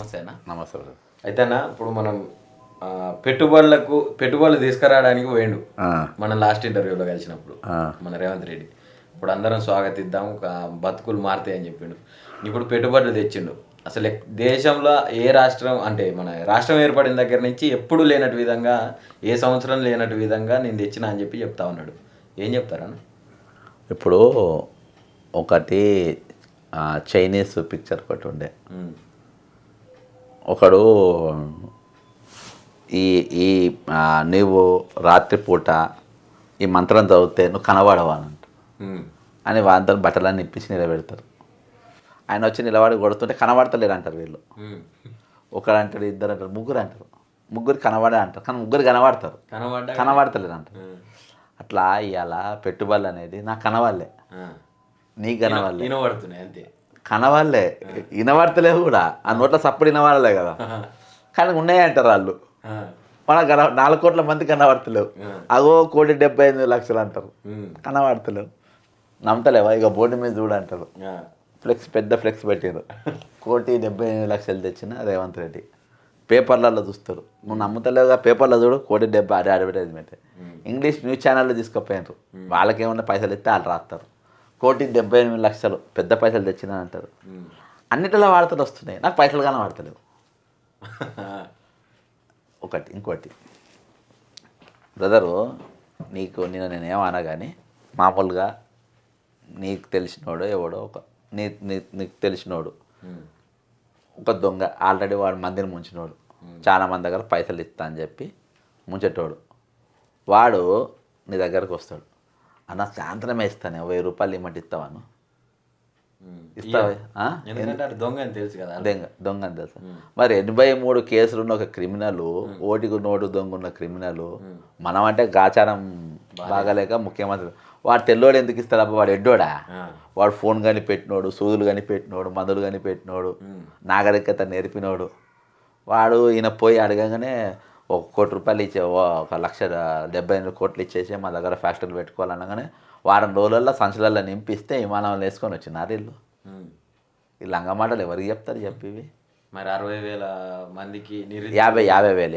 నమస్తే అన్న. నమస్తే. అయితే అన్న ఇప్పుడు మనం పెట్టుబడులు తీసుకురావడానికి పోయిండు మన లాస్ట్ ఇంటర్వ్యూలో కలిసినప్పుడు మన రేవంత్ రెడ్డి. ఇప్పుడు అందరం స్వాగతిద్దాం, బతుకులు మారుతాయి అని చెప్పిండు. ఇప్పుడు పెట్టుబడులు తెచ్చిండు. అసలు దేశంలో ఏ రాష్ట్రం అంటే మన రాష్ట్రం ఏర్పడిన దగ్గర నుంచి ఎప్పుడు లేనట్టు విధంగా, ఏ సంవత్సరం లేనట్టు విధంగా నేను తెచ్చినా అని చెప్పి చెప్తా ఉన్నాడు. ఏం చెప్తారన్న? ఇప్పుడు ఒకటి చైనీస్ పిక్చర్ ఒకటి ఉండే, ఒకడు ఈ ఈ నీవు రాత్రిపూట ఈ మంత్రం చదివితే నువ్వు కనబడవాలంట అని వాళ్ళతో బట్టలన్నీ ఇప్పించి నిలబెడతారు. ఆయన వచ్చి నిలబడి కొడుతుంటే కనబడతలేరు అంటారు వీళ్ళు. ఒకడు అంటాడు, ఇద్దరు అంటారు, ముగ్గురు అంటారు, ముగ్గురు కనబడే అంటారు, కానీ ముగ్గురు కనబడతారు, కనబడతలేరు అంటారు. అట్లా ఇవాళ పెట్టుబడులు అనేది నాకు కనవాళ్ళే, నీకు కనవాళ్ళే, వినబడుతున్నాయి అంతే, కనవాళ్ళే, వినబడతలేవు కూడా. ఆ నోట్ల సప్పుడు వినబడలే కదా, కానీ ఉన్నాయి అంటారు వాళ్ళు. మన 4 కోట్ల మంది కనబడతలేవు, అగో 1,75,00,000 అంటారు, కనబడతలేవు, నమ్మతలేవా? ఇక బోర్డు మీద చూడంటారు, ఫ్లెక్స్ పెద్ద ఫ్లెక్స్ పెట్టారు, 1,75,00,000 తెచ్చిన రేవంత్ రెడ్డి. పేపర్లలో చూస్తారు, నువ్వు నమ్ముతలేవుగా, పేపర్లో చూడు 1,70,000 అడ్వర్టైజ్మెంట్. ఇంగ్లీష్ న్యూస్ ఛానల్లో తీసుకుపోయినారు, వాళ్ళకేమన్నా పైసలు ఇస్తే వాళ్ళు రాస్తారు. 1,78,00,000 పెద్ద పైసలు తెచ్చినా అంటారు. అన్నిటిలో వార్తలు వస్తున్నాయి, నాకు పైసలు కానీ వాడతలేవు. ఒకటి. ఇంకోటి బ్రదరు, నేను ఏమన్నా కానీ మామూలుగా నీకు తెలిసినోడు ఎవడో నీకు తెలిసినోడు ఒక దొంగ, ఆల్రెడీ వాడు మందిని ముంచినోడు, చాలా మంది దగ్గర పైసలు ఇస్తా అని చెప్పి ముంచేటోడు, వాడు నీ దగ్గరకు వస్తాడు, అన్న సాయంత్రమే ఇస్తాను, 1000 రూపాయలు ఇమ్మంటే ఇస్తావాను? ఇస్తావా? దొంగ అని తెలుసు కదా, దొంగ అని తెలుసు. మరి 83 కేసులు ఉన్న ఒక క్రిమినల్, ఓటికి నోటు దొంగ ఉన్న క్రిమినల్, మనం అంటే గాచారం బాగాలేక ముఖ్యమంత్రి, వాడు తెల్లోడు ఎందుకు ఇస్తాడు? వాడు ఎడ్డోడా? వాడు ఫోన్ కానీ పెట్టినోడు, సూదులు కానీ పెట్టినోడు, మందులు కానీ పెట్టినోడు, నాగరికత నేర్పినోడు. వాడు ఈయన పోయి అడగగానే 1 కోటి రూపాయలు ఇచ్చే, 1,78,00,000 ఇచ్చేసి మా దగ్గర ఫ్యాక్టరీలు పెట్టుకోవాలనగానే వారం రోజులలో సంచులలో నింపిస్తే విమానంలో వేసుకొని వచ్చినారు వీళ్ళు. ఈ లంగ మాటలు ఎవరికి చెప్తారు చెప్పివి? మరి 60,000 మందికి 50,000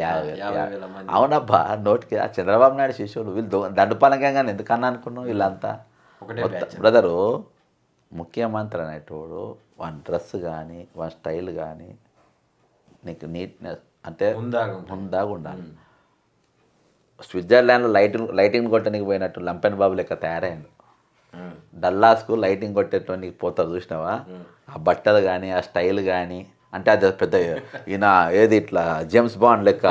అవునబ్బా, నోటికి. ఆ చంద్రబాబు నాయుడు శిష్యులు వీళ్ళు దండుపాలకంగా ఎందుకన్నా అనుకున్నావు? వీళ్ళంతా బ్రదరు, ముఖ్యమంత్రి అనేటోడు వన్ డ్రెస్ కానీ వన్ స్టైల్ కానీ నీకు నీట్నెస్ అంటే హుందాగా ఉండాలి. స్విట్జర్లాండ్లో లైటింగ్ కొట్టడానికి పోయినట్టు లంపెన్ బాబు లెక్క తయారైండు. డల్లాస్కు లైటింగ్ కొట్టేటోనికి పోతారు చూసినావా? ఆ బట్టలు కానీ ఆ స్టైల్ కానీ, అంటే అది పెద్ద ఈయన ఏది ఇట్లా జేమ్స్ బాండ్ లెక్క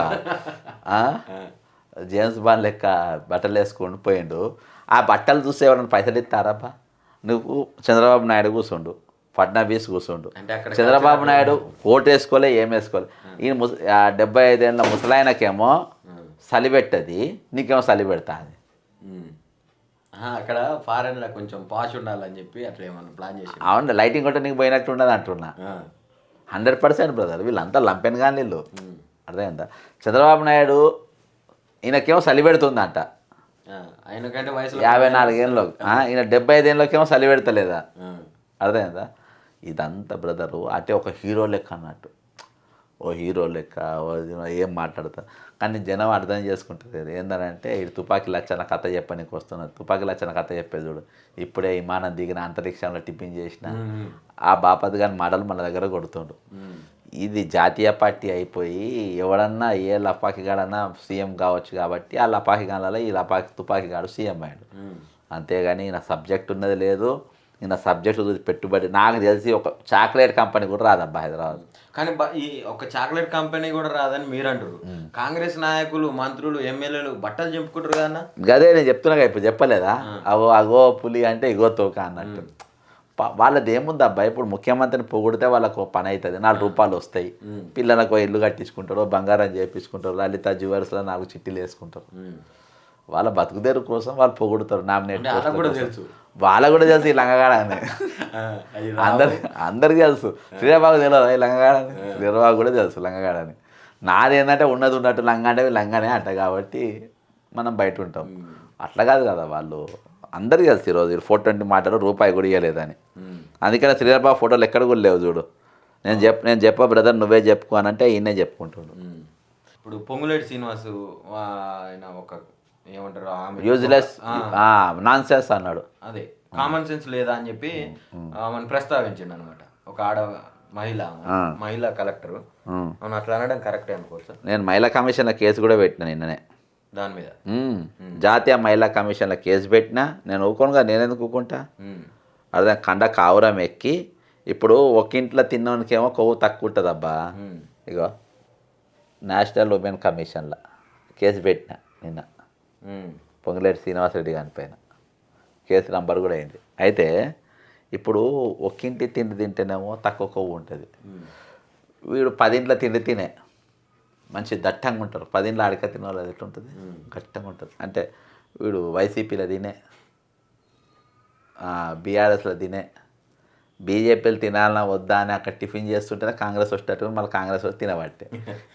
బట్టలు వేసుకొని పోయిండు. ఆ బట్టలు చూస్తే ఎవరైనా పైసలు ఇస్తారబ్బా? నువ్వు చంద్రబాబు నాయుడు కూర్చోండు, ఫడ్నవీస్ కూర్చోండు. చంద్రబాబు నాయుడు కోట్ వేసుకోలే, ఏం వేసుకోలే. ఈయన 75 ఏళ్ళ ముసలాయనకేమో చలి పెట్టది, నీకేమో చలి పెడతాది. అక్కడ ఫారెన్లో కొంచెం పాష్ ఉండాలని చెప్పి అట్లా ఏమన్నా ప్లాన్ చేసి. అవును, లైటింగ్ కొట్ట నీకు పోయినట్టు ఉండదు అంటున్నా. 100% బ్రదర్, వీళ్ళంతా లంపెన్ కానీ వీళ్ళు, అర్థమైందా? చంద్రబాబు నాయుడు ఈయనకేమో చలి పెడుతుందంట, ఆయనకంటే వయసు 54 ఏళ్ళలో, ఈయన 75 ఏళ్ళకేమో చలి పెడతలేదా? అర్థమైందా? ఇదంతా బ్రదరు అంటే ఒక హీరో లెక్క అన్నట్టు, ఓ హీరో లెక్క ఏం మాట్లాడతా. కానీ జనం అర్థం చేసుకుంటుంది ఏంటంటే, ఇది తుపాకీ లచ్చన కథ చెప్పడానికి వస్తున్నది. తుపాకీ లచ్చన కథ చెప్పేది చూడు, ఇప్పుడే విమానం దిగిన, అంతరిక్షంలో టిఫిన్ చేసిన ఆ బాపత్ గాని మాటలు మన దగ్గర కొడుతుండు. ఇది జాతీయ పార్టీ అయిపోయి ఎవడన్నా ఏ లపాకిగాడన్నా సీఎం కావచ్చు కాబట్టి ఆ లపాకిగాళ్ళలో ఈ తుపాకీగాడు సీఎం అయ్యాడు. అంతేగాని నా సబ్జెక్ట్ ఉన్నది లేదు, ఈయన సబ్జెక్టు చూసి పెట్టుబడి. నాకు తెలిసి ఒక చాక్లెట్ కంపెనీ కూడా రాదబ్బా హైదరాబాద్. కానీ ఈ ఒక చాక్లెట్ కంపెనీ కూడా రాదని మీరు అంటారు. కాంగ్రెస్ నాయకులు, మంత్రులు, ఎమ్మెల్యేలు బట్టలు చెప్పుకుంటారు కదా. గదే నేను చెప్తున్నా, ఇప్పుడు చెప్పలేదా? అగో పులి అంటే ఇగో తోక అన్నట్టు. వాళ్ళది ఏముంది అబ్బా? ఇప్పుడు ముఖ్యమంత్రిని పొగిడితే వాళ్ళకు పని అవుతుంది, 4 రూపాయలు వస్తాయి, పిల్లలకు ఇల్లు కట్టించుకుంటారు, బంగారం చేయించుకుంటారు, లలిత జ్యువెలర్స్లో 4 చిట్టీలు వేసుకుంటారు. వాళ్ళ బతుకుదేరు కోసం వాళ్ళు పొగుడుతారు, నామినేట్. వాళ్ళకు కూడా తెలుసు ఈ లంగగాడని, అందరికీ తెలుసు. శ్రీరాబాబు తెలియదు ఈ లంగగాడని, శ్రీరాబాబు కూడా తెలుసు లంగగాడని. నాది ఏంటంటే ఉన్నది ఉన్నట్టు లంగ అంటే లంగానే అంట కాబట్టి మనం బయట ఉంటాం. అట్లా కాదు కదా, వాళ్ళు అందరికీ తెలుసు ఈరోజు 420 మాటలు రూపాయి కూడా ఇవ్వలేదని. అందుకని శ్రీరాబాబు ఫోటోలు ఎక్కడ కూడా లేవు చూడు, నేను చెప్పా బ్రదర్ నువ్వే చెప్పుకో అని అంటే ఈయనే చెప్పుకుంటాడు. ఇప్పుడు పొంగులేటి శ్రీనివాసు ఆయన ఒక ఏమంటారు ఆమె యూజ్లెస్ నాన్ సెన్స్ అన్నాడు. అదే కామన్ సెన్స్ లేదా అని చెప్పి ఆమెను ప్రస్తావించిండు అనమాట. ఒక మహిళా కలెక్టర్ అవును అట్లా అనడం కరెక్టే అనుకోవచ్చు. నేను మహిళా కమిషన్ల కేసు కూడా పెట్టినా నిన్ననే దాని మీద. జాతీయ మహిళా కమిషన్ల కేసు పెట్టినా నేను ఊరుకోనుగా, నేను ఎందుకు ఊరుకుంటా? అదే కండ కావురం ఎక్కి ఇప్పుడు ఒక ఇంట్లో తిన్నోనికేమో కొవ్వు తక్కువ ఉంటుంది అబ్బా. ఇగో నేషనల్ ఉమెన్ కమిషన్లో కేసు పెట్టిన నిన్న పొంగులేటి శ్రీనివాసరెడ్డి గారి పైన కేసు నంబర్ కూడా అయింది. అయితే ఇప్పుడు ఒక్కింటి తిండి తింటేనేమో తక్కువ కొవ్వు ఉంటుంది. వీడు 10 ఇంట్లో తిండి తినే మంచి దట్టంగా ఉంటారు. 10 ఇంట్లో అడక తినే వాళ్ళు ఎట్లుంటుంది, గట్టంగా ఉంటుంది. అంటే వీడు వైసీపీలో తినే, బీఆర్ఎస్లో తినే, బీజేపీలు తినాలన్నా వద్దా అని అక్కడ టిఫిన్ చేస్తుంటేనే కాంగ్రెస్ వచ్చేటట్టు మళ్ళీ కాంగ్రెస్ వచ్చి తినబట్టే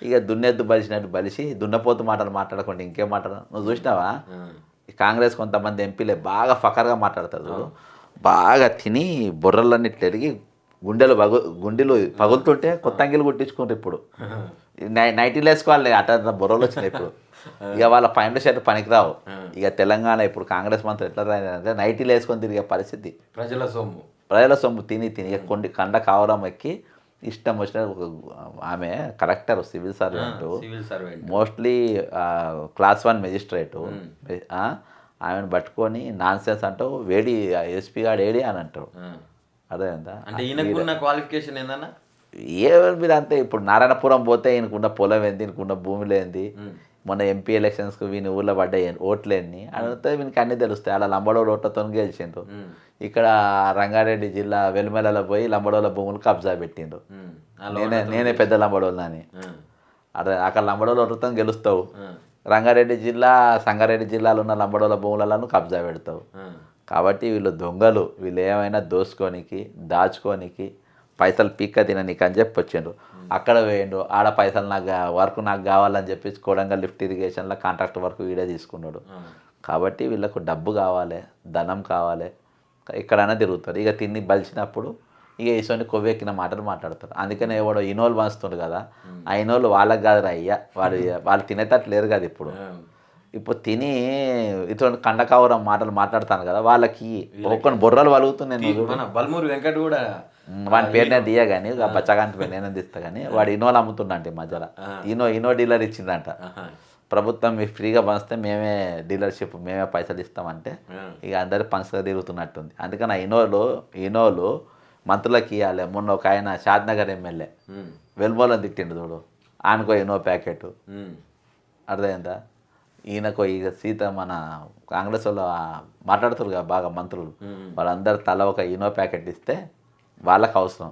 ఇక దున్నెద్దు బలిసినట్టు బలిసి దున్నపోతు మాటలు మాట్లాడకుండా ఇంకేం మాట్లాడ. నువ్వు చూసినావా కాంగ్రెస్ కొంతమంది ఎంపీలే బాగా ఫకర్గా మాట్లాడతారు, బాగా తిని బుర్రలన్నీ తిరిగి గుండెలు పగులుతుంటే కొత్త అంగిలు కుట్టించుకుంటారు. ఇప్పుడు నైటీలు వేసుకోవాలి అట బుర్రలు వచ్చినాయి ఇప్పుడు. ఇక వాళ్ళ పాయింట్ షర్ట్ పనికిరావు. ఇక తెలంగాణ ఇప్పుడు కాంగ్రెస్ మంత్రులు ఎట్లా రాయంటే నైటీలు వేసుకొని తిరిగే పరిస్థితి. ప్రజల సొమ్ము తిని ఇక కండ కావడం ఎక్కి ఇష్టం వచ్చిన ఆమె collector civil servant mostly class 1 magistrate ఆమెను పట్టుకొని నాన్ సెన్స్ అంటావు, వేడి ఎస్పీ గాడు ఏడి అని అంటావు. అదే క్వాలిఫికేషన్ ఏందన్నా మీరు అంతే. ఇప్పుడు నారాయణపురం పోతే ఈయనకున్న పొలం ఏంది, ఈయనకున్న భూమిలో ఏంది, మొన్న ఎంపీ ఎలక్షన్స్కి వీని ఊళ్ళో పడ్డాయి ఓట్లేని అడిగితే వీనికి అన్నీ తెలుస్తాయి. అలా లంబడోళ్ళ ఓట్లతో గెలిచిండ్రు. ఇక్కడ రంగారెడ్డి జిల్లా వెలుమెలలో పోయి లంబడోళ్ళ భూములు కబ్జా పెట్టిండ్రు. నేనే పెద్ద లంబడోళ్ళని అని. అదే అక్కడ లంబడోళ్ళ ఓట్లతో గెలుస్తావు. రంగారెడ్డి జిల్లా సంగారెడ్డి జిల్లాలో ఉన్న లంబడోళ్ళ భూములను కబ్జా పెడతావు. కాబట్టి వీళ్ళు దొంగలు, వీళ్ళు ఏమైనా దోసుకోనికి దాచుకోనికి పైసలు పీక్క తిననీకి అని చెప్పి వచ్చిండ్రు. అక్కడ వేయండు ఆడ పైసలు వర్క్ నాకు కావాలని చెప్పి కోడంగల్ లిఫ్ట్ ఇరిగేషన్లో కాంట్రాక్ట్ వర్క్ వీడే తీసుకున్నాడు. కాబట్టి వీళ్ళకు డబ్బు కావాలి, ధనం కావాలి, ఎక్కడైనా తిరుగుతారు. ఇక తిని బలిచినప్పుడు ఇక ఇసోని కొవ్వెక్కిన మాటలు మాట్లాడతారు. అందుకనే ఎవడో ఇనోలు పంచుతుండ్రు కదా, ఆ ఇనోలు వాళ్ళకి కాదురా అయ్యా, వాళ్ళు తినేటట్టు లేరు కదా. ఇప్పుడు తిని ఇటువంటి కండకావరం మాటలు మాట్లాడతాను కదా, వాళ్ళకి ఒక్కొని బొర్రలు వలుగుతున్నాయి. బల్మూరి వెంకట్ కూడా వాడి పేరు నేను తీయ కానీ బచ్చగాంటి పేరు నేను తీస్తా కానీ వాడు ఇనోలు అమ్ముతుండంటే మధ్యలో ఇనో డీలర్ ఇచ్చిందంట. ప్రభుత్వం మీరు ఫ్రీగా పంచితే మేమే డీలర్షిప్ మేమే పైసలు ఇస్తామంటే ఇక అందరు పంచగా తిరుగుతున్నట్టుంది. అందుకని ఇనోలు మంత్రులకు ఇవ్వాలి. మొన్న ఒక ఆయన షాద్నగర్ ఎమ్మెల్యే వెల్బోలను తిట్టిండు చూడు, ఆయనకో ఇనో ప్యాకెట్ అర్థమైందా. ఈయనకో ఇక మన కాంగ్రెస్ వాళ్ళు మాట్లాడుతారు కదా బాగా మంత్రులు, వాళ్ళందరూ తల ఒక ఇనో ప్యాకెట్ ఇస్తే వాళ్ళకి అవసరం.